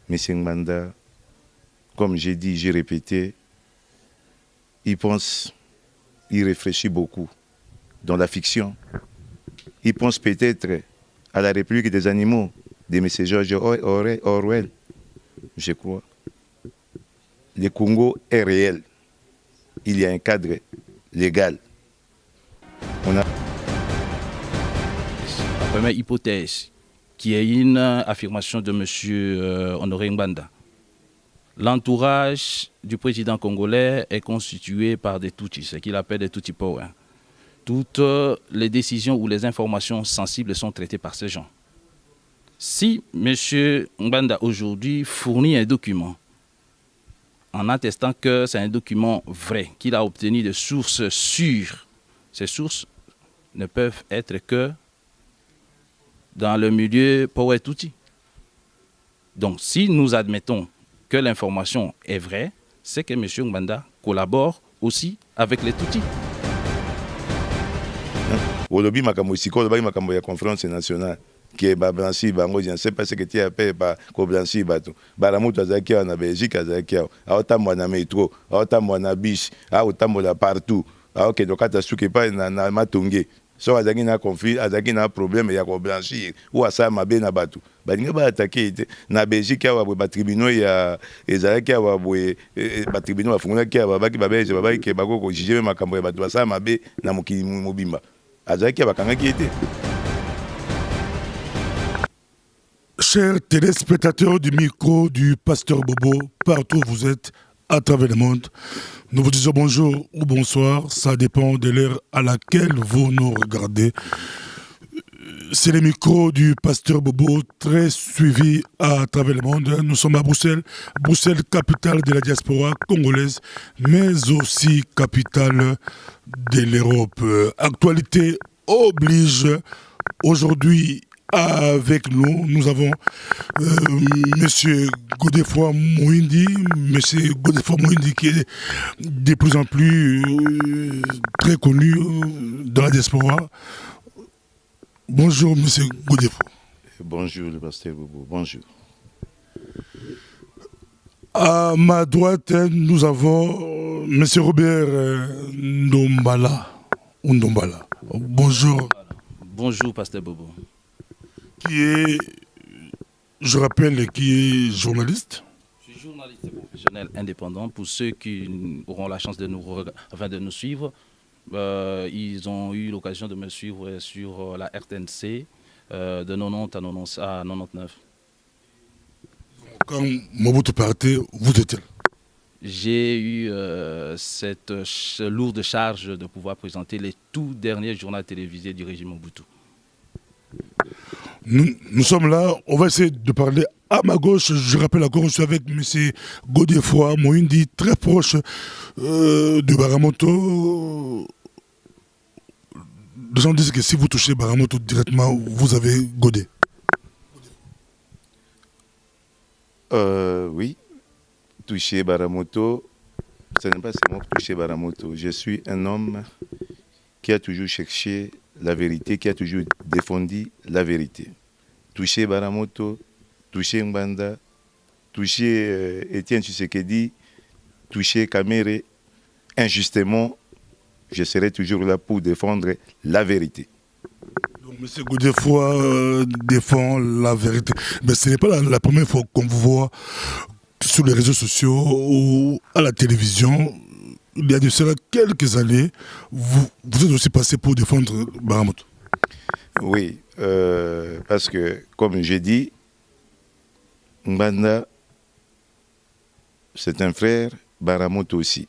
M. Ngbanda, comme j'ai dit, j'ai répété, il pense, il réfléchit beaucoup dans la fiction. Il pense peut-être à la République des animaux de M. George Orwell, je crois. Le Congo est réel. Il y a un cadre légal. La première hypothèse, qui est une affirmation de M. Honoré Ngbanda. L'entourage du président congolais est constitué par des Tutsis, ce qu'il appelle des Tutsi Power. Toutes les décisions ou les informations sensibles sont traitées par ces gens. Si M. Ngbanda aujourd'hui fournit un document en attestant que c'est un document vrai, qu'il a obtenu de sources sûres, ces sources ne peuvent être que dans le milieu Power Tutsi. Donc si nous admettons que l'information est vraie, c'est que M. Ngbanda collabore aussi avec les Tutsis. Olobi makambo siko olobi makambo ya conférence nationale qui est blanchi bango je ne sais pas ce que tu appelles par ko blanchi bato baramuto azaki na Belgique azaki aotambo na métro aotambo na biche aotambo la partout aoke dokata suke pa na matonge so azaki na conflit azaki na problème ya ko blanchir ou asa mabe na bato balinga ba attaquer na Belgique awa ba tribunaux ya ezalaki awa boye ba tribunaux bafungolaki awa baki babelge babaki ke bakoko juger makambo ya bato basa mabe na mokili mobimba. Chers téléspectateurs du micro du Pasteur Bobo, partout où vous êtes, à travers le monde, nous vous disons bonjour ou bonsoir, ça dépend de l'heure à laquelle vous nous regardez. C'est le micro du Pasteur Bobo, très suivi à travers le monde. Nous sommes à Bruxelles, Bruxelles, capitale de la diaspora congolaise, mais aussi capitale de l'Europe. Actualité oblige. Aujourd'hui, avec nous, nous avons M. Godefroid Mouindi, qui est de plus en plus très connu dans la diaspora. Bonjour, M. Godefroid. Bonjour, le pasteur Bobo. Bonjour. À ma droite, nous avons M. Robert Ndombala. Bonjour. Bonjour, pasteur Bobo. Qui est, je rappelle, qui est journaliste. Je suis journaliste professionnel indépendant. Pour ceux qui auront la chance de nous suivre, ils ont eu l'occasion de me suivre sur la RTNC de 90 à 99. Quand Mobutu partait, vous étiez là? J'ai eu cette lourde charge de pouvoir présenter les tout derniers journaux télévisés du régime Mobutu. Nous sommes là, on va essayer de parler à ma gauche. Je rappelle encore, je suis avec M. Godefroid Mouindi, très proche de Baramoto. Les gens disent que si vous touchez Baramoto directement, vous avez godé. Oui, toucher Baramoto, ce n'est pas seulement toucher Baramoto. Je suis un homme qui a toujours cherché la vérité, qui a toujours défendu la vérité. Toucher Baramoto, toucher Ngbanda, toucher Étienne Tshisekedi, toucher Kamere, injustement, je serai toujours là pour défendre la vérité. Donc, M. Godefroid défend la vérité. Mais ce n'est pas la première fois qu'on vous voit sur les réseaux sociaux ou à la télévision. Il y a de cela quelques années, vous êtes aussi passé pour défendre Baramoto. Oui, parce que, comme j'ai dit, Ngbanda, c'est un frère, Baramoto aussi.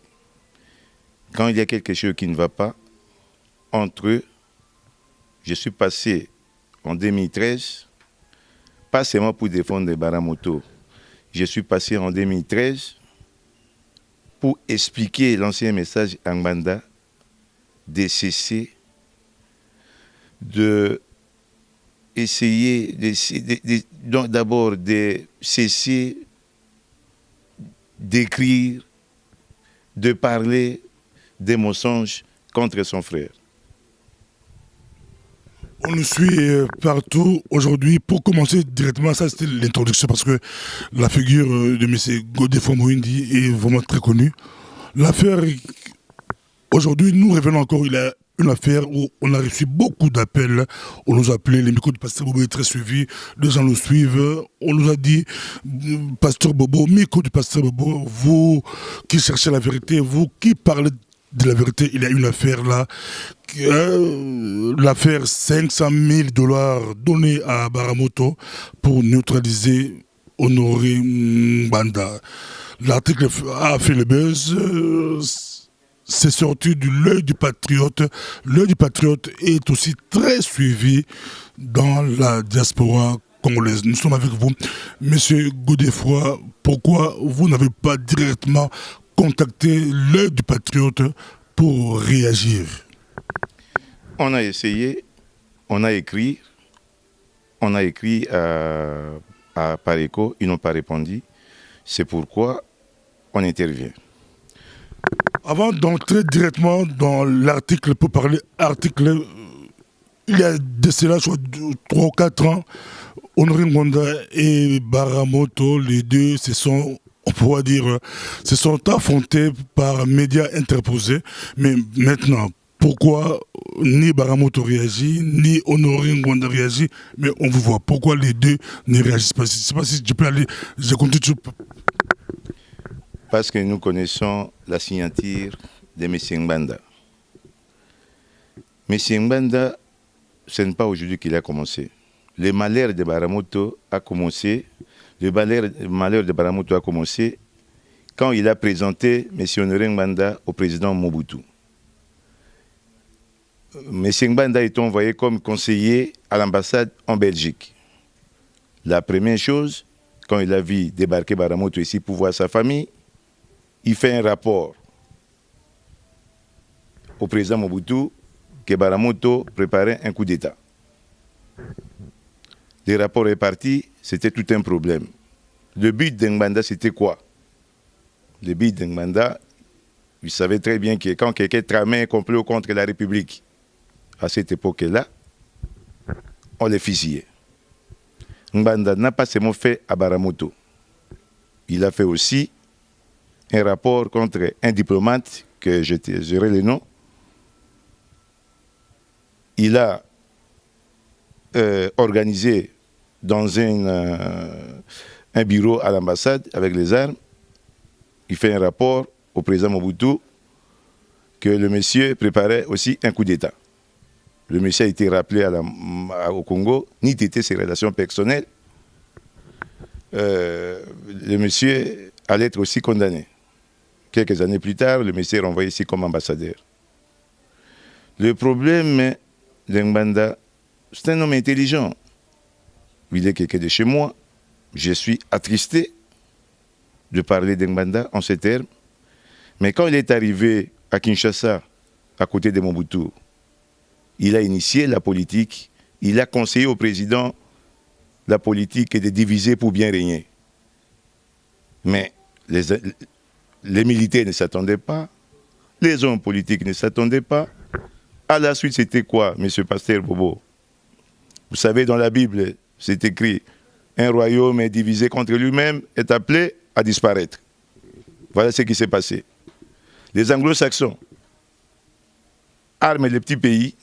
Quand il y a quelque chose qui ne va pas entre eux, je suis passé en 2013, pas seulement pour défendre Baramoto, je suis passé en 2013 pour expliquer l'ancien message à Ngbanda de cesser d'abord de cesser d'écrire, de parler des mensonges contre son frère. On nous suit partout aujourd'hui. Pour commencer directement, ça c'était l'introduction parce que la figure de M. Godefroid Moïndi est vraiment très connue. L'affaire, aujourd'hui, nous révélons encore, il y a une affaire où on a reçu beaucoup d'appels. On nous a appelé, les micros du pasteur Bobo est très suivi, les gens nous suivent. On nous a dit, pasteur Bobo, micro du pasteur Bobo, vous qui cherchez la vérité, vous qui parlez de la vérité, il y a une affaire là, l'affaire 500 000 $ donnés à Baramoto pour neutraliser Honoré Mbanda. L'article a fait le buzz. C'est sorti de l'œil du patriote. L'œil du patriote est aussi très suivi dans la diaspora congolaise. Nous sommes avec vous. Monsieur Godefroid, pourquoi vous n'avez pas directement contacté l'œil du patriote pour réagir? On a essayé, on a écrit à Pareco, ils n'ont pas répondu. C'est pourquoi on intervient. Avant d'entrer directement dans l'article, pour parler article, il y a de cela, soit 3 ou 4 ans, Honoré Mbanda et Baramoto, les deux se sont, on pourrait dire, se sont affrontés par médias interposés. Mais maintenant, pourquoi ni Baramoto réagit, ni Honoré Mbanda réagit, mais on vous voit. Pourquoi les deux ne réagissent pas? Je ne sais pas si je peux aller, je continue. Parce que nous connaissons la signature de M. Mbanda. M. Mbanda, ce n'est pas aujourd'hui qu'il a commencé. Le malheur de Baramoto a commencé. Le malheur de Baramoto a commencé quand il a présenté M. Honoré Mbanda au président Mobutu. M. Mbanda est envoyé comme conseiller à l'ambassade en Belgique. La première chose, quand il a vu débarquer Baramoto ici pour voir sa famille, il fait un rapport au président Mobutu que Baramoto préparait un coup d'État. Le rapport est parti, c'était tout un problème. Le but d'Ngbanda, c'était quoi? Le but d'Ngbanda, il savait très bien que quand quelqu'un tramait un complot contre la République, à cette époque-là, on les fusillait. Ngbanda n'a pas seulement fait à Baramoto. Il a fait aussi un rapport contre un diplomate, que j'aurai le nom. Il a organisé dans un bureau à l'ambassade avec les armes. Il fait un rapport au président Mobutu que le monsieur préparait aussi un coup d'État. Le monsieur a été rappelé au Congo, ni était ses relations personnelles. Le monsieur allait être aussi condamné. Quelques années plus tard, le monsieur est renvoyé ici comme ambassadeur. Le problème d'Ngbanda, c'est un homme intelligent. Il est quelqu'un de chez moi. Je suis attristé de parler d'Ngbanda en ces termes. Mais quand il est arrivé à Kinshasa, à côté de Mobutu, il a initié la politique, il a conseillé au président la politique de diviser pour bien régner. Mais les militaires ne s'attendaient pas, les hommes politiques ne s'attendaient pas. À la suite, c'était quoi, monsieur Pasteur Bobo? Vous savez, dans la Bible, c'est écrit, un royaume est divisé contre lui-même, est appelé à disparaître. Voilà ce qui s'est passé. Les anglo-saxons arment les petits pays,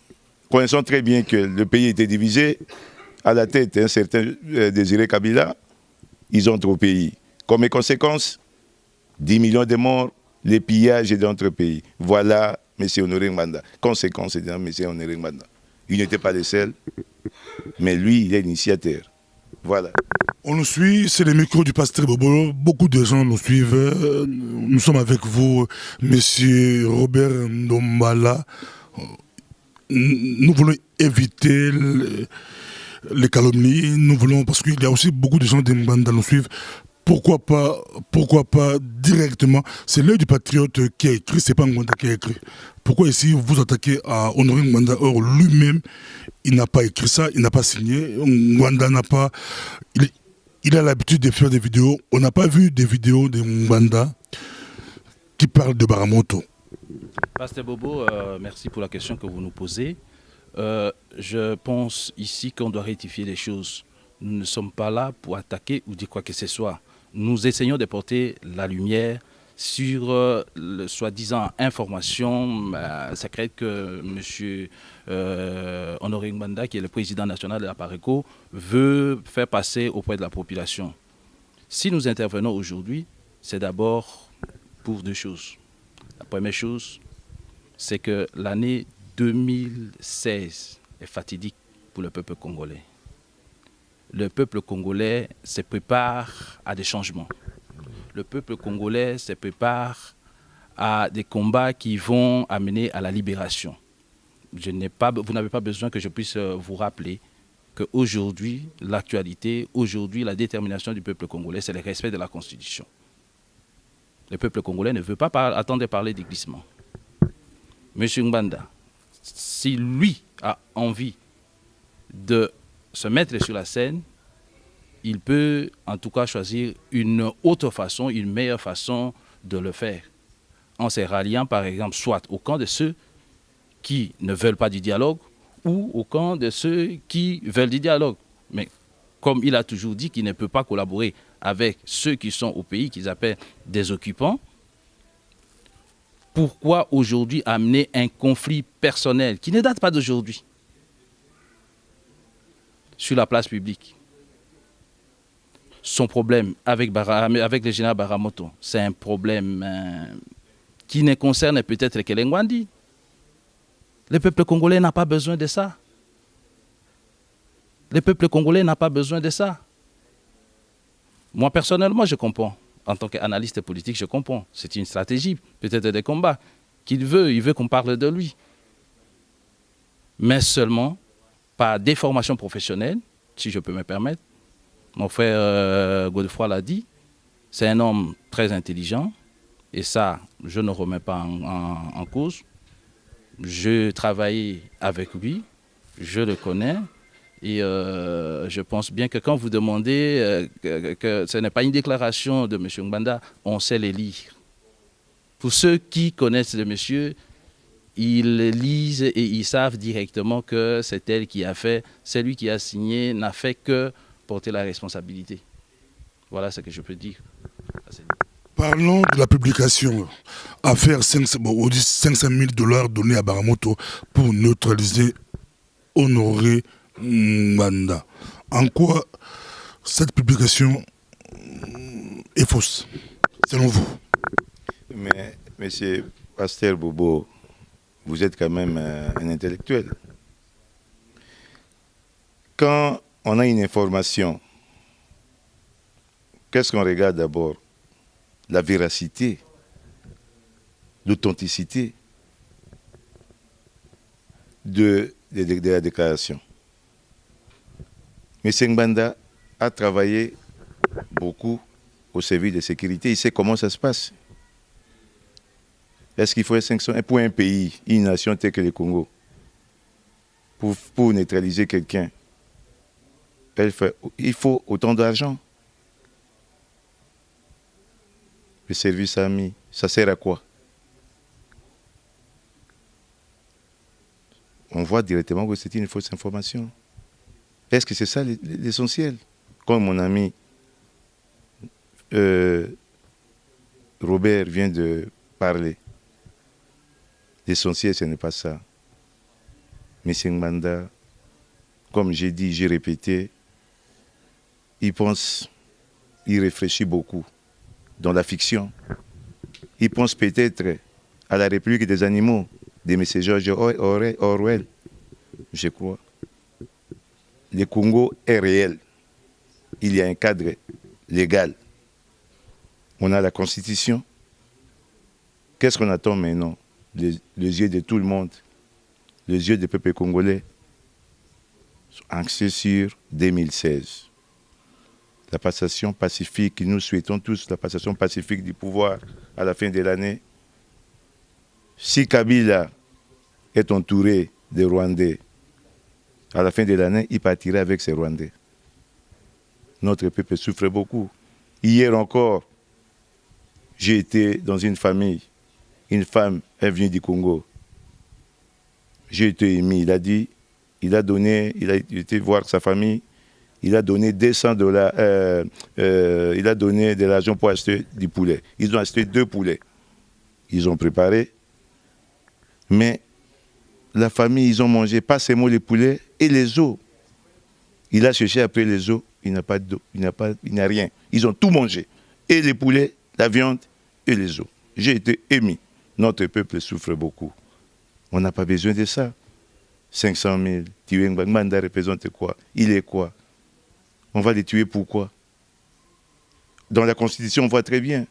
connaissant très bien que le pays était divisé, à la tête un certain Désiré Kabila, ils entrent au pays. Comme conséquence, 10 millions de morts, les pillages d'autres pays. Voilà M. Honoré Mbanda. Conséquence de M. Honoré Mbanda. Il n'était pas le seul, mais lui, il est l'initiateur. Voilà. On nous suit, c'est le micro du pasteur Bobo. Beaucoup de gens nous suivent. Nous sommes avec vous, M. Robert Ndombala. Nous voulons éviter les calomnies. Nous voulons, parce qu'il y a aussi beaucoup de gens de Mbanda nous suivent. Pourquoi pas directement? C'est l'œil du patriote qui a écrit, c'est pas Mbanda qui a écrit. Pourquoi ici vous attaquez à Honoré Mbanda? Or lui-même, il n'a pas écrit ça, il n'a pas signé. Mbanda n'a pas. Il a l'habitude de faire des vidéos. On n'a pas vu des vidéos de Mbanda qui parlent de Baramoto. Pasteur Bobo, merci pour la question que vous nous posez. Je pense ici qu'on doit rectifier les choses. Nous ne sommes pas là pour attaquer ou dire quoi que ce soit. Nous essayons de porter la lumière sur le soi-disant information secrète que M. Honoré Ngbanda, qui est le président national de la PARECO, veut faire passer auprès de la population. Si nous intervenons aujourd'hui, c'est d'abord pour deux choses. La première chose, c'est que l'année 2016 est fatidique pour le peuple congolais. Le peuple congolais se prépare à des changements. Le peuple congolais se prépare à des combats qui vont amener à la libération. Vous n'avez pas besoin que je puisse vous rappeler qu'aujourd'hui, l'actualité, aujourd'hui, la détermination du peuple congolais, c'est le respect de la Constitution. Le peuple congolais ne veut pas attendre parler de glissement. M. Ngbanda, si lui a envie de se mettre sur la scène, il peut en tout cas choisir une autre façon, une meilleure façon de le faire. En se ralliant par exemple soit au camp de ceux qui ne veulent pas du dialogue ou au camp de ceux qui veulent du dialogue. Mais comme il a toujours dit qu'il ne peut pas collaborer avec ceux qui sont au pays, qu'ils appellent des occupants, pourquoi aujourd'hui amener un conflit personnel qui ne date pas d'aujourd'hui sur la place publique? Son problème avec le général Baramoto, c'est un problème qui ne concerne peut-être que les Ngwandi. Le peuple congolais n'a pas besoin de ça. Le peuple congolais n'a pas besoin de ça. Moi, personnellement, je comprends. En tant qu'analyste politique, je comprends. C'est une stratégie, peut-être des combats qu'il veut. Il veut qu'on parle de lui. Mais seulement par déformation professionnelle, si je peux me permettre. Mon frère Godefroy l'a dit, c'est un homme très intelligent. Et ça, je ne remets pas en cause. Je travaille avec lui, je le connais. Et je pense bien que quand vous demandez que ce n'est pas une déclaration de M. Ngbanda, on sait les lire. Pour ceux qui connaissent le monsieur, ils lisent et ils savent directement que c'est elle qui a fait, c'est lui qui a signé, n'a fait que porter la responsabilité. Voilà ce que je peux dire. Parlons de la publication. Affaire 500 000 $ donnés à Baramoto pour neutraliser Honoré Ngbanda. En quoi cette publication est fausse, selon vous? Mais, monsieur Pasteur Bobo, vous êtes quand même un intellectuel. Quand on a une information, qu'est-ce qu'on regarde d'abord? La véracité, l'authenticité de la déclaration. M. Ngbanda a travaillé beaucoup au service de sécurité. Il sait comment ça se passe. Est-ce qu'il faut 500 pour un pays, une nation telle que le Congo, pour neutraliser quelqu'un? Il faut autant d'argent. Le service ami, ça sert à quoi? On voit directement que c'est une fausse information. Est-ce que c'est ça l'essentiel? Comme mon ami Robert vient de parler, l'essentiel, ce n'est pas ça. M. Ngbanda, comme j'ai dit, j'ai répété, il pense, il réfléchit beaucoup dans la fiction. Il pense peut-être à la République des animaux de M. George Orwell, je crois. Le Congo est réel. Il y a un cadre légal. On a la Constitution. Qu'est-ce qu'on attend maintenant? Les yeux de tout le monde, les yeux du peuple congolais sont axés sur 2016. La passation pacifique, nous souhaitons tous la passation pacifique du pouvoir à la fin de l'année. Si Kabila est entouré de Rwandais, à la fin de l'année, il partirait avec ses Rwandais. Notre peuple souffre beaucoup. Hier encore, j'ai été dans une famille. Une femme est venue du Congo. J'ai été ému. Il a dit, il a été voir sa famille, il a donné $200, il a donné de l'argent pour acheter du poulet. Ils ont acheté 2 poulets. Ils ont préparé, mais la famille, ils ont mangé pas seulement les poulets et les os. Il a cherché après les os, il n'a pas d'eau, il n'a rien. Ils ont tout mangé, et les poulets, la viande et les os. J'ai été ému. Notre peuple souffre beaucoup. On n'a pas besoin de ça. 500 000, tuer Ngbanda représente quoi? Il est quoi? On va les tuer pourquoi? Dans la Constitution, on voit très bien.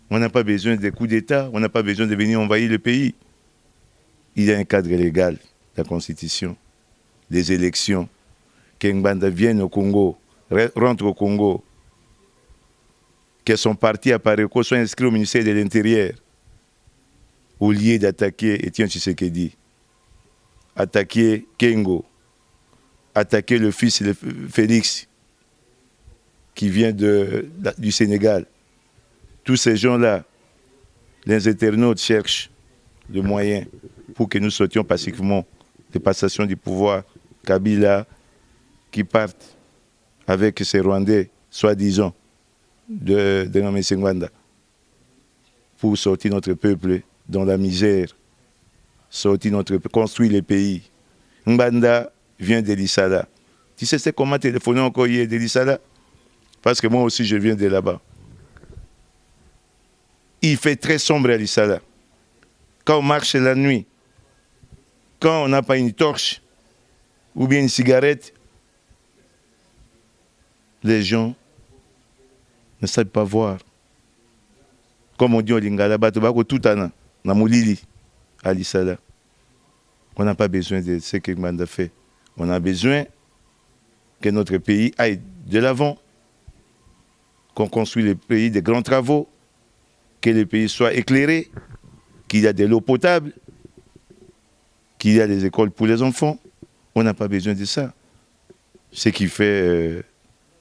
On n'a pas besoin des coups d'État, on n'a pas besoin de venir envahir le pays. Il y a un cadre légal, la Constitution, les élections, que Ngbanda vienne au Congo, rentre au Congo, que son parti à Pareko soit inscrit au ministère de l'Intérieur, au lieu d'attaquer Étienne Tshisekedi, attaquer Kengo, attaquer le fils de Félix, qui vient du Sénégal. Tous ces gens-là, les internautes cherchent le moyen pour que nous sortions pacifiquement des passations du pouvoir. Kabila, qui partent avec ces Rwandais, soi-disant, de Ngamese Ngbanda, pour sortir notre peuple dans la misère, construire le pays. Ngbanda vient de Lissala. Tu sais comment téléphoner encore hier de Lissala? Parce que moi aussi je viens de là-bas. Il fait très sombre à Lissala. Quand on marche la nuit, quand on n'a pas une torche ou bien une cigarette, les gens ne savent pas voir. Comme on dit au Lingala, tout à Namulili, à Lissala. On n'a pas besoin de ce que Ngbanda fait. On a besoin que notre pays aille de l'avant, qu'on construise le pays de grands travaux, que le pays soit éclairé, qu'il y a de l'eau potable, qu'il y a des écoles pour les enfants. On n'a pas besoin de ça. Ce qui fait,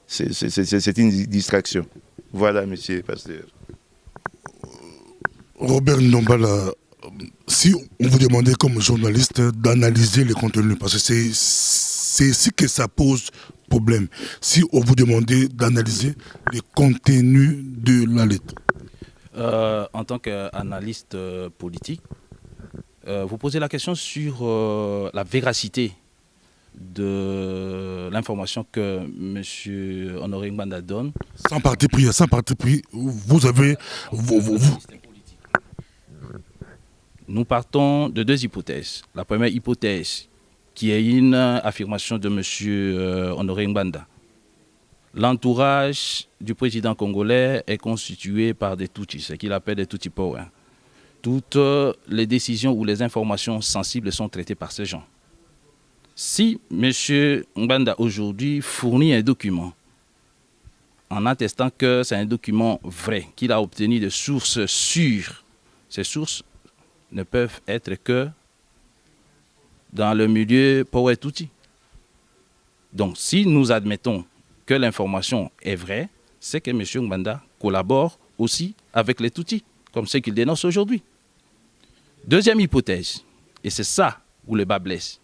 c'est une distraction. Voilà, monsieur le pasteur. Robert Ndombala, si on vous demandait comme journaliste d'analyser les contenus, parce que c'est ici que ça pose problème, si on vous demandait d'analyser les contenus de la lettre. En tant qu'analyste politique, vous posez la question sur la véracité de l'information que M. Honoré Ngbanda donne. Sans parti pris, vous avez... Nous partons de 2 hypothèses. La première hypothèse, qui est une affirmation de M. Honoré Ngbanda. L'entourage du président congolais est constitué par des Tutsis, ce qu'il appelle des Tutsi Power. Toutes les décisions ou les informations sensibles sont traitées par ces gens. Si M. Ngbanda aujourd'hui fournit un document en attestant que c'est un document vrai, qu'il a obtenu de sources sûres, ces sources ne peuvent être que dans le milieu Power Tutsi. Donc si nous admettons que l'information est vraie, c'est que M. Ngbanda collabore aussi avec les Tutsis, comme ce qu'il dénonce aujourd'hui. Deuxième hypothèse, et c'est ça où le bas blesse.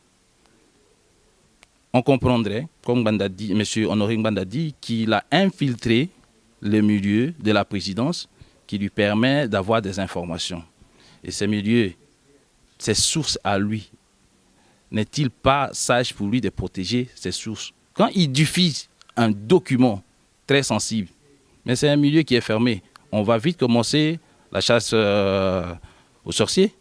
On comprendrait, comme M. Honoré Ngbanda dit, qu'il a infiltré le milieu de la présidence qui lui permet d'avoir des informations. Et ces milieux, ces sources à lui, n'est-il pas sage pour lui de protéger ses sources? Quand il diffuse un document très sensible, mais c'est un milieu qui est fermé, on va vite commencer la chasse aux sorciers.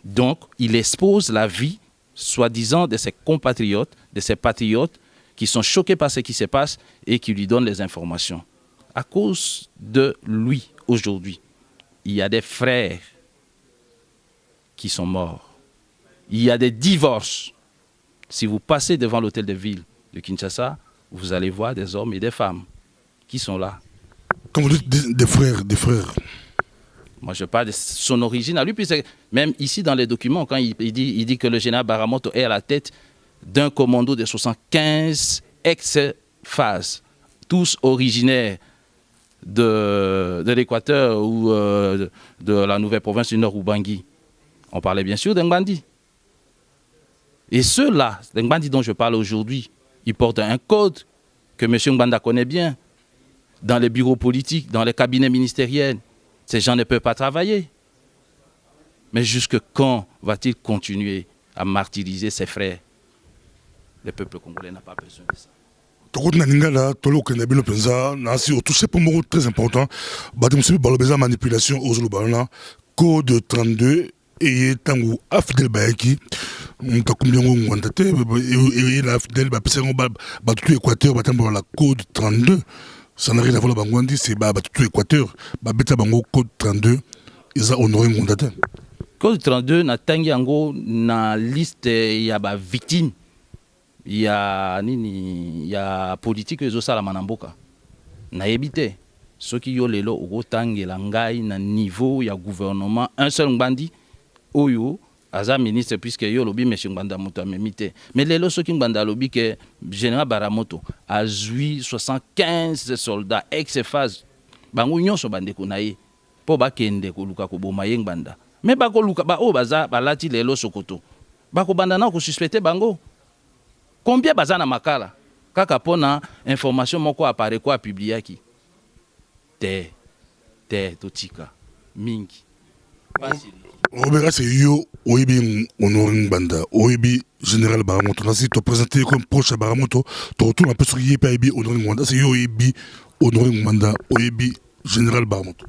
Donc, il expose la vie, soi-disant, de ses compatriotes, de ses patriotes, qui sont choqués par ce qui se passe et qui lui donnent les informations. À cause de lui, aujourd'hui, il y a des frères qui sont morts. Il y a des divorces. Si vous passez devant l'hôtel de ville de Kinshasa, vous allez voir des hommes et des femmes qui sont là. Quand vous dites des frères. Moi, je parle de son origine à lui, puisque même ici dans les documents, quand il dit que le général Baramoto est à la tête d'un commando de 75 ex-phases, tous originaires de l'Équateur ou de la nouvelle province du Nord, Ubangi. On parlait bien sûr d'Ngbandi. Et ceux-là, les Ngbandi dont je parle aujourd'hui, ils portent un code que M. Ngbanda connaît bien. Dans les bureaux politiques, dans les cabinets ministériels, ces gens ne peuvent pas travailler. Mais jusque quand va-t-il continuer à martyriser ses frères? Le peuple congolais n'a pas besoin de ça. Tokot na lingala tolo ke na bino penza na si au touché pour moi très important bati musibi balo beza manipulation aux lobana code 32 et tangu afdel bayaki mtakumbia ngo ngwanda te et la afdel ba pesa ngo ba tout équateur batambo la code 32 ça n'a rien à voir la bangwandi c'est ba tout équateur ba beta bango code 32 ils a honoré ngwanda te code 32 na tangi yango na liste ya ba victime ya nini ya politique ezosala manamboka na yebite soki yo lelo okotangela ngai na niveau ya gouvernement un seul Ngbandi oyo aza ministre puisque yo lobi M. Ngbanda moto amemite mais lelo soki Ngbanda lobi que général Baramoto azwi 75 soldats ex-phase bango nyonso bandeko na ye po bakende koluka koboma ye Ngbanda mais bakoluka ba o baza balati lelo Sokoto bakobanda na ko suspecter bango. Combien bazana makala kaka pona information moko apparaît quoi publier qui te totika mingi Robert c'est yo oyebi honoré Ngbanda oyebi général Baramoto là si te présenter comme proche à Baramoto tu retournes un peu sur yepa oyebi honoré Ngbanda c'est yo oyebi honoré Ngbanda oyebi général Baramoto.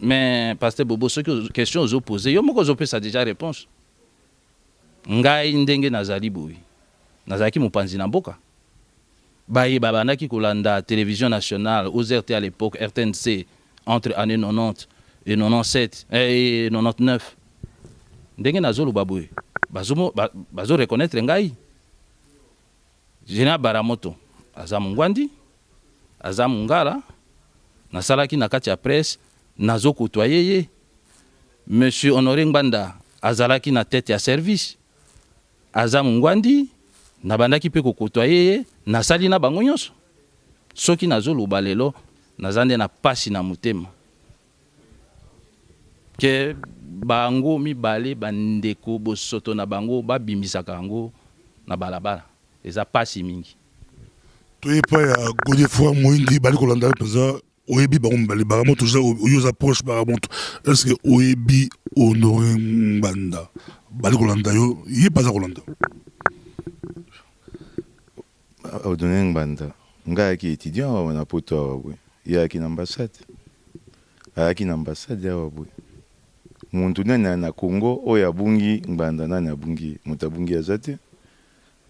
Mais pasteur Bobo ce que question aux opposés yo moko opé ça déjà réponse ngai ndenge nazali boyi nazaki mopanzi na mboka baye babandaki kolanda télévision nationale aux RT à l'époque RTNC entre années 90 et 97 et 99 ndenge nazoloba boye bazo reconnaître ngai Général Baramoto aza mungwandi aza mungala nasalaki na kati ya presse nazo kotoyer ye monsieur Honoré Ngbanda azalaki na tête ya service aza mungwandi na bandaki pe kokotoye ye nasali na bango nyonso soki nazoloba lelo nazande na pasi na motema ke bango mibale bandeko bosoto na bango babimisaka yango na balabala eza pasi mingi toyepa ya Godefroid Moïngi bali kolanda penza oyebi bango mibale Baramoto oyo approche Baramoto est-ce que oyebi Honoré Ngbanda bali kolanda yo ye pas kolanda Honoré Ngbanda ngai ki étudiant wa na poto wa bwe ya ki na ambassade ya bwe muntu nani na Congo oyo abungi Ngbanda nani abungi mutabungi azate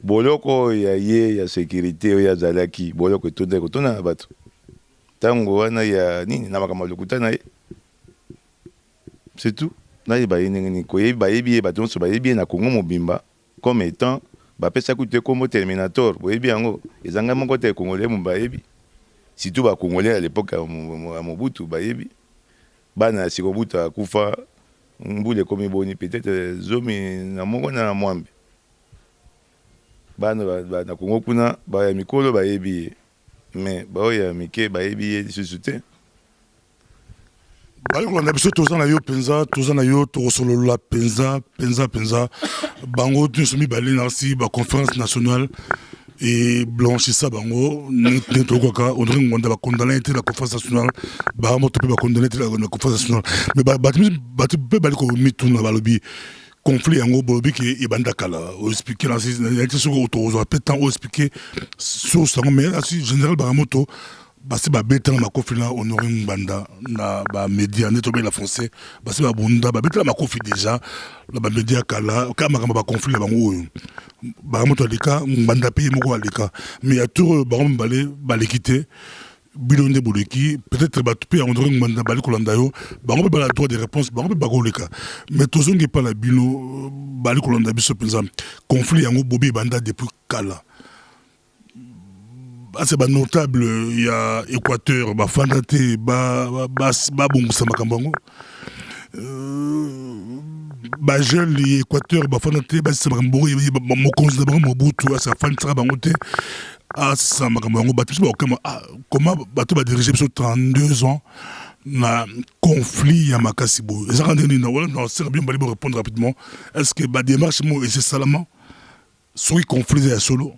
boloko ya ye ya sécurité oyo azalaki boloko tonde kotona bato tango wana ya nini na makambo lokutana ye c'est tout na ye baye nini ko ye baye bi bato so baye bi na Congo mobimba comme étant bapesa kute comme Terminator boyebi yango ezanga moko te congolais mbayebi surtout ba congolais à l'époque à Mobutu bayebi bana sikobutu akufa mbule komi boni peut-être zomi na moko na mwambe bana na Congo kuna ba ya mikolo bayebi mais ba ya mike bayebi susute bali kolanda biso tozana yo penza tozana yo tokosolola penza bango nyonso mibale nasi ba conférence nationale et blanchissa bango netokaka Honoré Ngbanda bakondana ete la conférence nationale Baramoto mpe bakondana ete la conférence nationale mais bato mpe bali komituna balobi conflit yango bolobi ke ebanda kala oexpliquer nasi ete soko tozwa mpe temps oexpliquer source yango mais nasi général Baramoto basi babetela makofi na Honoré Ngbanda na ba média neto be la français basi babunda babetela makofi déjà la ba média kala kama ba conflit bango oyo Baramoto alika Ngbanda pe moko alika mais ya tour bango balé balekité bilonde boleki peut-être ba tupe Honoré Ngbanda bali kolanda yo bango be la droit de réponse bango be bagoleka mais tozongi pa la bilo bali kolanda biso penza conflit yango bobi banda depuis kala. C'est ba notable il y a Équateur ba fandate ba bongisa makambango ba jeune Équateur ba fandate ba sa makambango mokonzi na bango Mobutu asa fandira bango te asa makambango ba tsi ba comment bato ba diriger sur 32 ans na conflit ya makasi bo ezaka ndeni na wala non c'est bien bali répondre rapidement est-ce que ba démarche mo et c'est salement soki conflit ya solo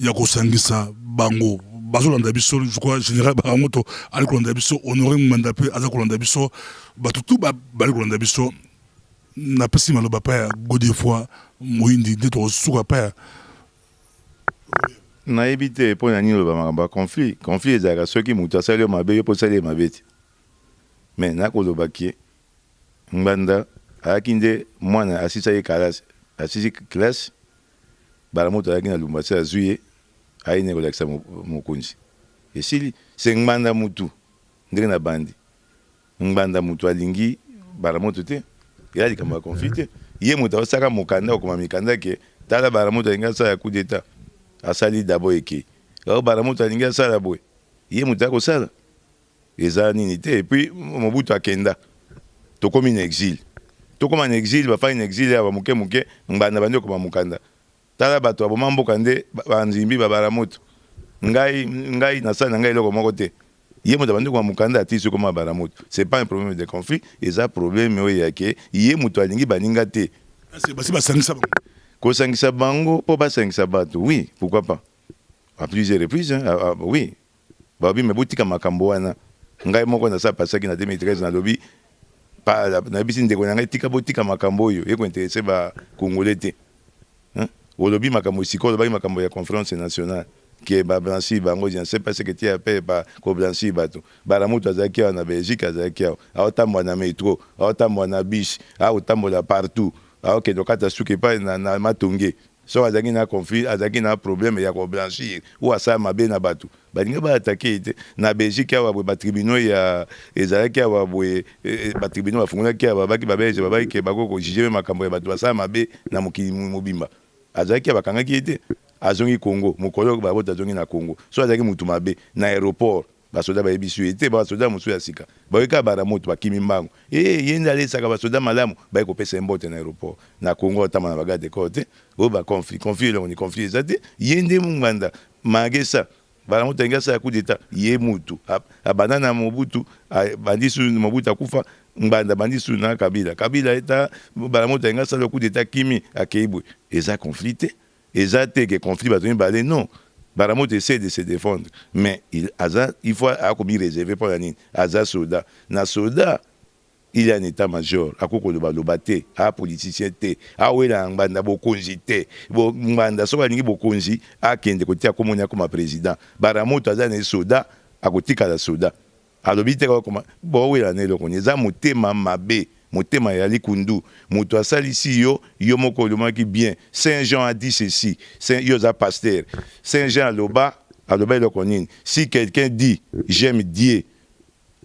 ya kosangisa bango bazolanda biso je crois général Baramoto ali kolanda biso honoré Nganda pe aza kolanda biso bato tu bali kolanda biso napesi maloba pa ya Godefroid Moyindi nde tokosuka pa ya nayebi te mpo na nini oloba makambo ya conflit ezalaka soki moto asali yo mabe yo mpo osali ye mabe te me nakolobaki ye Nganda ayaki nde mwana asisa ye asisi classe Baramoto ayaki na Lumbasi azwi ye ayi ne kolakisa mokonzi esili se Nganda mutu ndenge na bandi Nganda mutu alingi Baramoto te ya likambo ya conflit te ye moto asaka mokanda okoma mikanda ke tala Baramoto alingi asala ya coup d'état asali dabo eke alors Baramoto alingi asala boye ye moto akosala eza nini te epuis Mobutu akenda tokomi na exil tokoma na exil bafai na exil ya bamuke Nganda bandi okoma mokanda tala bato aboma mboka nde banzimbi Baramoto ngai nasala na ngai eloko moko te ye moto bandi okoma mokanda atisi okoma Baramoto c'est pas un problème de conflit eza problème oyo yake ye moto alingi baninga te basi basangisa bango kosangisa bango po basangisa bato oui pourquoi pas à plusieurs reprises oui babi me botika makambo wana ngai moko na sa pasaki na 2013 na lobi pa na bisi ndeko na ngai tika botika makambo oyo eko intéressé ba congolais te olobi makambo siko lobi makambo ya conférence nationale qui est blanchi bango je ne sais pas ce que tu appelles pas ko blanchi bato Baramoto azaki na Belgique azaki aotambo na métro aotambo na bus aotambo la partout aoke dokata suke pa na matonge so azaki na conflit azaki na problème ya ko blanchir ou asa mabe na bato balinga ba attaquer na Belgique awa ba tribunaux ya ezalaki awa boye ba tribunaux bafungolaki awa baki babelge babaki ke bakoko juger makambo ya bato basa mabe na mokili mobimba azaki bakangaki ete azongi Congo mokolo babota azongi na Congo so azaki mutu mabe na aéroport basoda bayebisu ete basoda mosu ya sika bayeka Baramoto bakimi mbango yenda alesaka basoda malamu baye kopesa mbote na aéroport na Congo otama na bagade kote o ba conflit elongo ni conflit ezate yende Nganda magesa Baramoto ngasa ya coup d'état ye mutu abana na Mobutu bandisu Mobutu akufa Nganda bandisu na Kabila eta Baramoto ngasa le coup d'état kimi akeibwe eza conflit ezate ke conflit batoni balé non Baramoto essaie de se défendre, mais il faut avoir réservé pour la nine. Aza soldat. Na soldat, il y a un état-major. À quoi le balobaté, à politicien té, à ouela nganda bokonji té, nganda so balingi bokonji, à kende côté à komonia comme président. Baramoto aza ne soldat, à côté kala soldat. À l'obité comme bon ouela ne le connaît. Za motema mabe. Motema ya likundu moto asalisi yo moko lomaki bien Saint Jean a dit ceci Saint Yosa pasteur Saint Jean aloba le konine si quelqu'un dit j'aime Dieu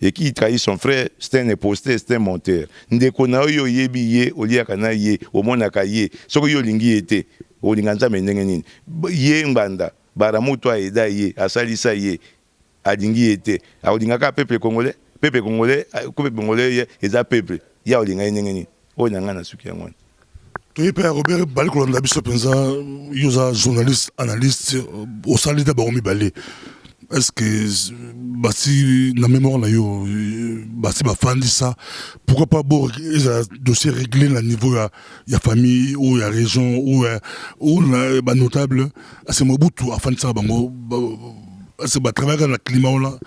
et qui trahit son frère c'est un imposteur c'est un menteur ndeko na yo yebi ye oliaka na ye omonaka ye soko yo lingi ete olinga nzambe ndenge nini ye Nganda Baramoto aida ye asalisa ye alingi ete olingaka peuple congolais eza peuple ya olinga yenengeni oyo nanga na suki yango toye pe Robert bali kolanda biso penza yoza journaliste analyste osali ta bango mibale est-ce que basi na mémoire na yo basi bafandisa pourquoi pas bon dossier réglé na niveau ya famille ou ya région ou na ba notable c'est Mobutu afandisa bango c'est ba travailler dans le climat là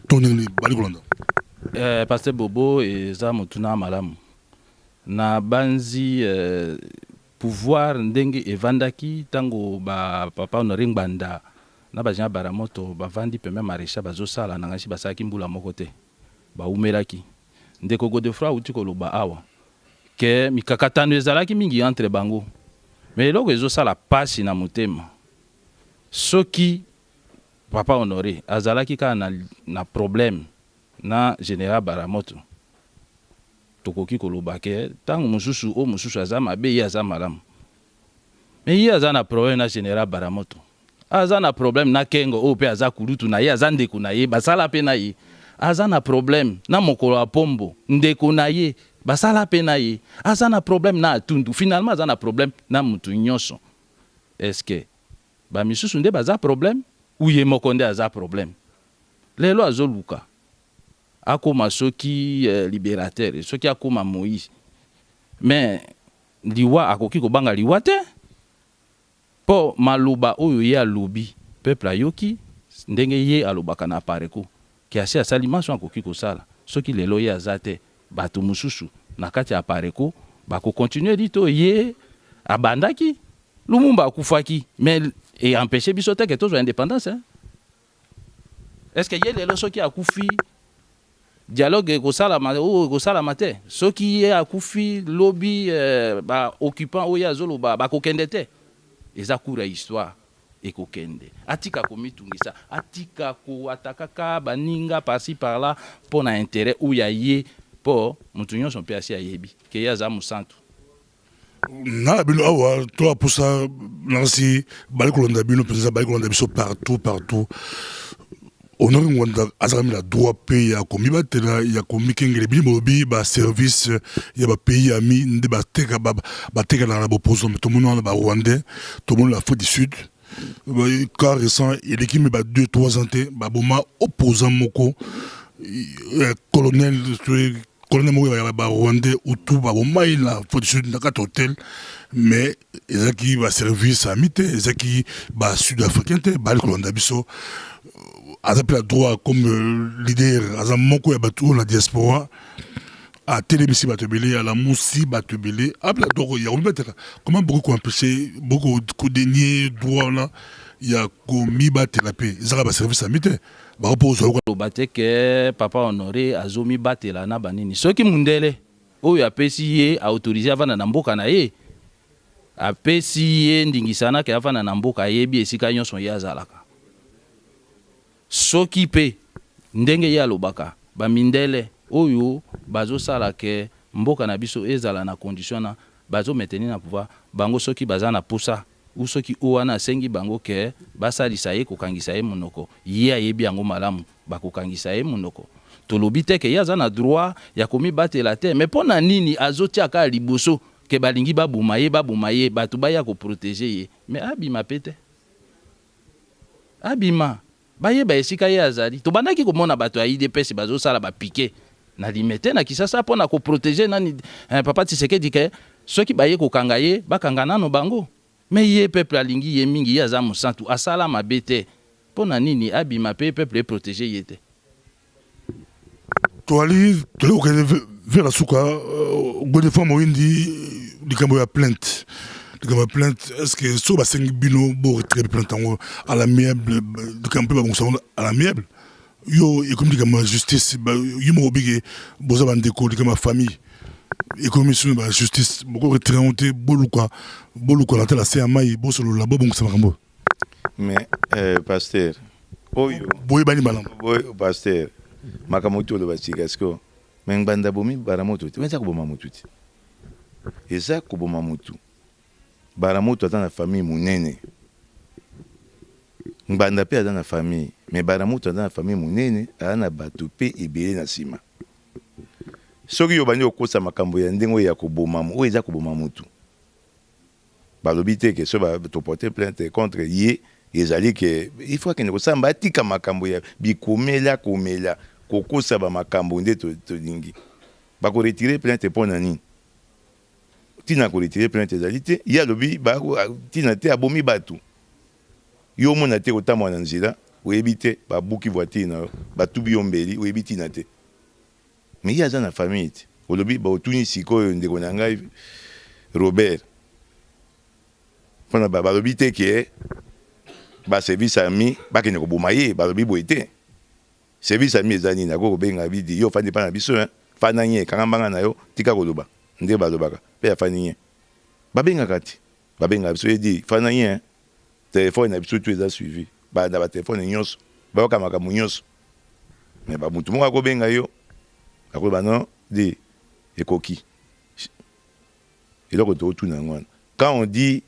toningi bali kolanda Pasteur Bobo et Zamotuna Malamu na banzi pouvoir ndenge evandaki tango ba papa Honoré Nganda na ba Jean Baramoto bavandi peme maréchal bazosala na ngashi basaki mbula moko te ba umelaki ndeko Godefroid uti koloba awa ke mikakatano ezalaki mingi entre bango mais eloko ezosala pasi na motema soki papa Honoré azalaki ka na problème na général Baramoto tokoki koloba ke tango mususu aza mabe ye aza malamu mais ye aza na problème na général Baramoto aza na problème na Kengo o pe aza kulutu na ye aza ndeko na ye basala pe na ye aza na problème na mokolo ya pombo ndeko na ye basala pe na ye aza na problème na Atundu finalement aza na problème na mutu nyonso est-ce que ba misusu nde baza problème ou ye moko nde aza problème lelo azoluka akoma soki libérateur soki akoma Moïse mais liwa akoki kobanga liwa te po maloba oyo ye alobi peuple ayoki ndenge ye alobaka na pareko ki asi asali maso akoki kosala soki lelo ye aza te bato mosusu na kati ya pareko bakokontinue di to ye abandaki Lumumba akufaki mais et empêcher biso te ke tozwa indépendance hein? Est-ce que ye lelo soki akufi dialogue ekosalama te soki ye akufi lobi ba occupant oyo azoloba bakokende te eza cours ya histoire ekokende atika komitungisa atika koatakaka baninga parci par là mpo na intérêt oyo ye mpo motu nyonso mpe asi ayebi ke ye aza mosantu na bino awa to apusa nasi bali kolonda bino mpenza bali kolonda biso partout honore ngwanda azakami na droit pe ya komibatela ya komikengele bino bolobi baservice ya bapays ami nde batekala na boposo tomoni wana barwandais tomoni l'Afrique du Sud cas récent eleki me 2-3 ans te baboma opposant moko colonel moko ya barwandais utu babomai na Afrique du Sud na kati hotel mais ezaki baservice ami te ezaki basud-africain te bali kolonda biso aza mpe la droit comme leader aza moko ya bato na diaspora atelemisi bato ebele alamusi bato ebele apela droit ya komibatela comment beaucoup koempêcher beaucoup kodenie droit wana ya komibatela mpe ezaka baservice ami te loba te ke papa honoré azomibatela na banini soki mundele oyo apesi ye autorisé avanda na mboka na ye apesi ye ndingisana ke avanda na mboka ayebi esika nyonso ye azalaka soki pe ndenge ye alobaka bamindele oyo bazosala ke mboka na biso ezala na condition na bazo maintenir na pouvoir bango soki baza na pusa ou soki owana asengi bango ke basalisa ye kokangisa ye monoko ye ayebi yango malamu bakokangisa ye monoko tolobi te ke ye aza na droit ya komibatela te mais mpo na nini azotiaka liboso ke balingi babuma ye bato baya koprotege ye mais abima pe te abima bayeba esika ye azali tobandaki komona bato ya IDPS bazosala bapike na limete na Kisasa mpo na koprotege nani papa Tshisekedi ke soki baye kokanga ye bakanga nano bango mais ye peuple alingi ye mingi ye aza mosantu asala mabe te mpo na nini abima pe peuple eprotege ye te toali tolekokende vers la suka godefoi moyindi likambo ya plainte est-ce que so basengi bino bo retrait plainte yango à l'amiable likambo mpe babongisa à l'amiable yo ekomi likambo ya justice yo moko bike boza bandeko likambo ya famille ekomi sino ba justice boko retrait te boluka na tala se ya mai bosolola bobongisa makambo mais pasteur oyo boyebani malamu pasteur makambo ti oloba sika siko me ngbanda bomi baramoto te eza koboma motu te eza koboma motu baramoto aza na famille monene ngbanda mpe aza na famille me baramoto aza na famille monene aza na bato mpe ebele na nsima soki yo bandi okosa makambo ya ndenge oyo ya koboma oyo eza koboma motu balobi te ke so toporte plainte contre ye ezali ke il faut akende kosamba atika makambo ya bikomela komela kokosa bamakambo nde tolingi bakoretire plainte mpo na nini tina koretire plainte ezali te ye alobi tina te abomi bato yo omona te kotambola na nzela oyebi te babuki voiture na yo batubi yo mbeli oyebi tina te me ye aza na famille te olobi baotuni sikoyo ndeko na ngai Robert mpona balobi te ke baservice ami bakende koboma ye balobi boye te service ami eza nini ako kobenga bidi yo ofandi mpa na biso fanda nye kanga mbanga na yo tika koloba nde balobaka mpe afandi nye babengaka te babengaka biso edi fanda nye telefone na biso tu eza suivi na batelefone nyonso bayoka makambo nyonso me bamutu moko akobenga yo akoloba non di ekoki eloko tootuna yango wana quand on dit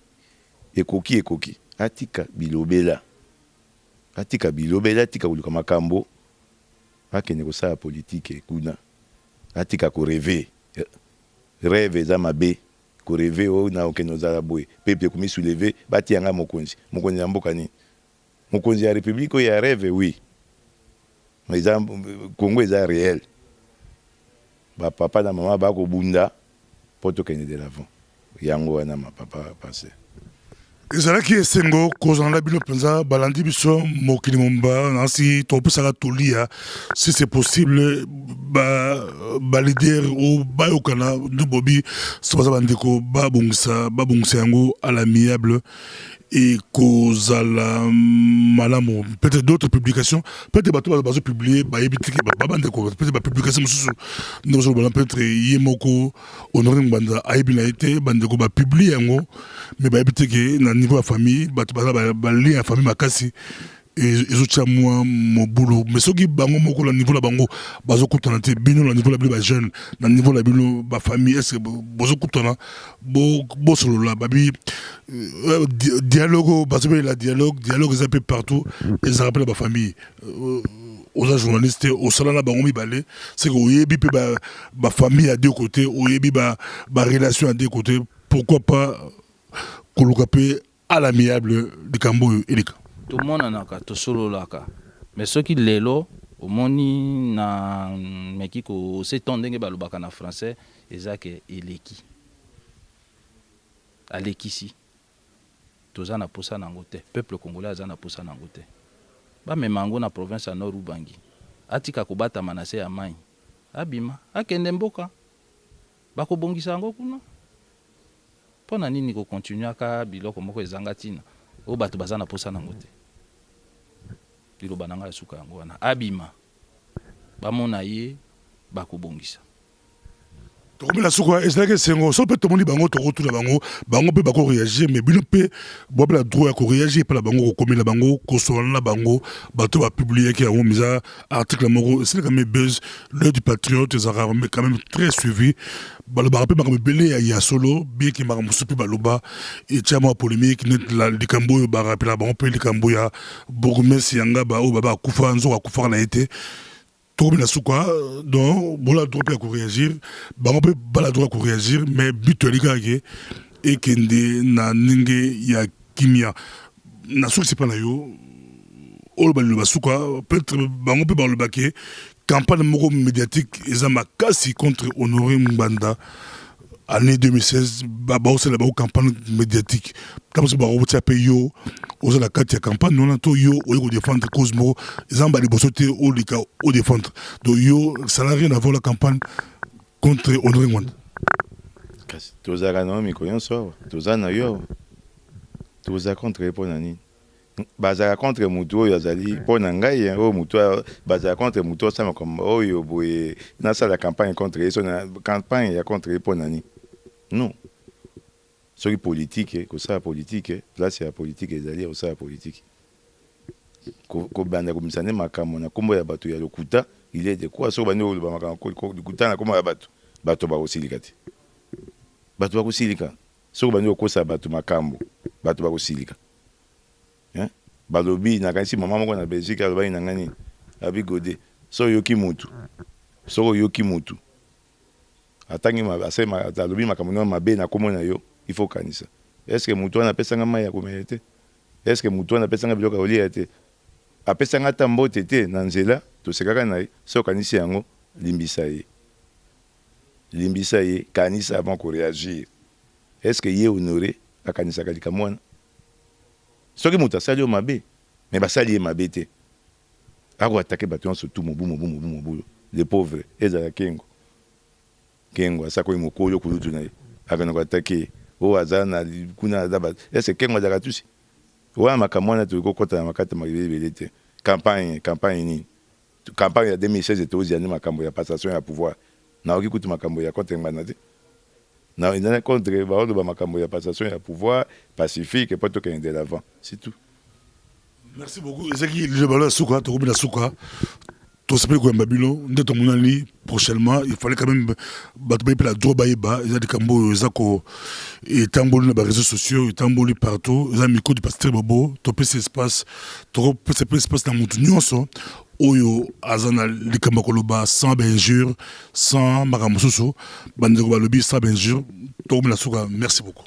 ekoki atika bilobela atika koluka makambo akende kosala politike kuna atika koreve rêve eza mabe koreve oyo na okende ozala boye pepe komisouleve batiyanga mokonzi ya mboka nini mokonzi ya république oyo ya rêve oui Congo eza réel bapapa na mama bakobunda mpo tokende de l'avant yango wana mapapa passé ezalaki esengo kozala bino mpenza balandi biso mokili momba nasi topesaka tolia si c'est possible balider o bayokana ndubobi so baza bandeko babongisa yango à l'amiable et kozala malamu peut-être d'autres publications peut-être bato bazo publier bayebitiki babandeko peut-être bapublication mosusu nous bala peut-être yemoko honoré mbanda ayebi na été bandeko bapublier yango mais bayebitiki na niveau ya famille bato baza bali ya famille makasi ezotia mwa mobulu mais soki bango moko na niveau la bango bazokutana te bino na niveau la bino ba jeune na niveau la bino ba famille est-ce que bozokutana bosolola babi dialogue bazobelela dialogue eza pe partout eza rappela ba famille aux journalistes au salon na bango mibale c'est que oyebi pe ba famille à deux côtés oyebi ba relation à deux côtés pourquoi pas koluka pe à l'amiable de Kambo Elika. Tout le monde en a tout solo là mais ceux qui lelo au moni na mekiko c'est tondenge balobaka na français ezake eleki aleki si toza na posa nango te peuple congolais aza na posa nango te ba memango na province ya Nord Ubangi atika kobata manase ya mai abima akende mboka bakobongisa yango kuna pona nini ko continuer ka biloko moko ezanga tina o bato baza na posa nango te lilo bananga ya suka yango wana abima bamona ye bakobongisa tokomela suka ezalaki esengo so mpe tomoni bango tokotuna bango mpe bakoréagir mais bino mpe bobela droit ya koréagir mpona bango kokomela bango kosolana bango bato bapubliaki yango miza article moko esilaka me buzz l'heure du patriote ezalaka quand même très suivi balobaka mpe makambo ebele ya solo bieki makambo mosusu mpe baloba etia mwa polémique net likambo oyo barapela bango mpe likambo ya bourgmestre yanga oyo baba akufa nzoko akufaka na ye te tokomela suka donc bola droit mpe ya koréagir bango mpe bala droit ya koréagir mais but elikaki ekende na ndenge ya kimia na soki sepa na yo oyo baliloba suka peut-être bango mpe balobaki campagne moko médiatique eza makasi contre Honoré Mbanda année 2016 baosala bao campagne médiatique tamoso bakobotia mpe yo oza na kati ya campagne nona to yo oye kodéfendre cause moko eza mba liboso te olika odéfendre donc yo ça n'a rien à voir la campagne contre Honoré Mbanda kasi tozalaka na miko nyonso awa toza na yo toza contre mpo na nini bazala contre mutu oyo azali mpo na ngai oyo mutu bazala contre mutu osama comme oyo boye nasala campagne contre ye so na campagne ya contre ye mpo na nini non soki politique kosala politique place ya politique ezali kosala politique kobanda komisa nde makambo na nkombo ya bato ya lokuta il est de quoi soki bandi oloba makambo lokuta na nkombo ya bato bakosilika te bato bakosilika soki bandi okosa bato makambo bato bakosilika balobi nakanisi mama moko na Belgique alobaki na ngani abi gode so yoki mutu atangi asema alobi makambo mabe na komona yo il faut kanisa est-ce que mutu wana pesanga mai ya komela te est-ce que mutu wana pesanga biloko ya kolia te apesanga ta mbote te na nzela tosekaka na ye so kanisi yango limbisa ye kanisa avant koréagir est-ce que ye honoré akanisaka likambo wana soki moto asali yo mabe me basali ye mabe te akoatake bato nyonso tu mobu le pauvre ezala kengo asakoyi mokolo kulutu na ye akana koatake oyo aza na kuna aza ese kengo azalaka tusi wana makambo wana toyiko kota na makata ebele te campagne nini campagne ya 2016 tozia nde makambo ya passation ya pouvoir naoki kutu makambo ya contre Mbanda te na ina contre baoloba makambo ya passation ya pouvoir pacifique po tokende de l'avant c'est tout. Merci beaucoup ezaki libalo suka tokomela suka tosepeli koyamba bino nde tomonani prochainement il fallait quand même bato bayepela droit bayeba eza likambo oyo eza ko etamboli na baréseaux sociaux etamboli partout eza micro du pasteur Bobo topesi espace tokopesa mpe espace na motu nyonso oyo aza na likambo koloba sans injure sans makambo mosusu bandeko balobi sans injure tokomela suka merci beaucoup.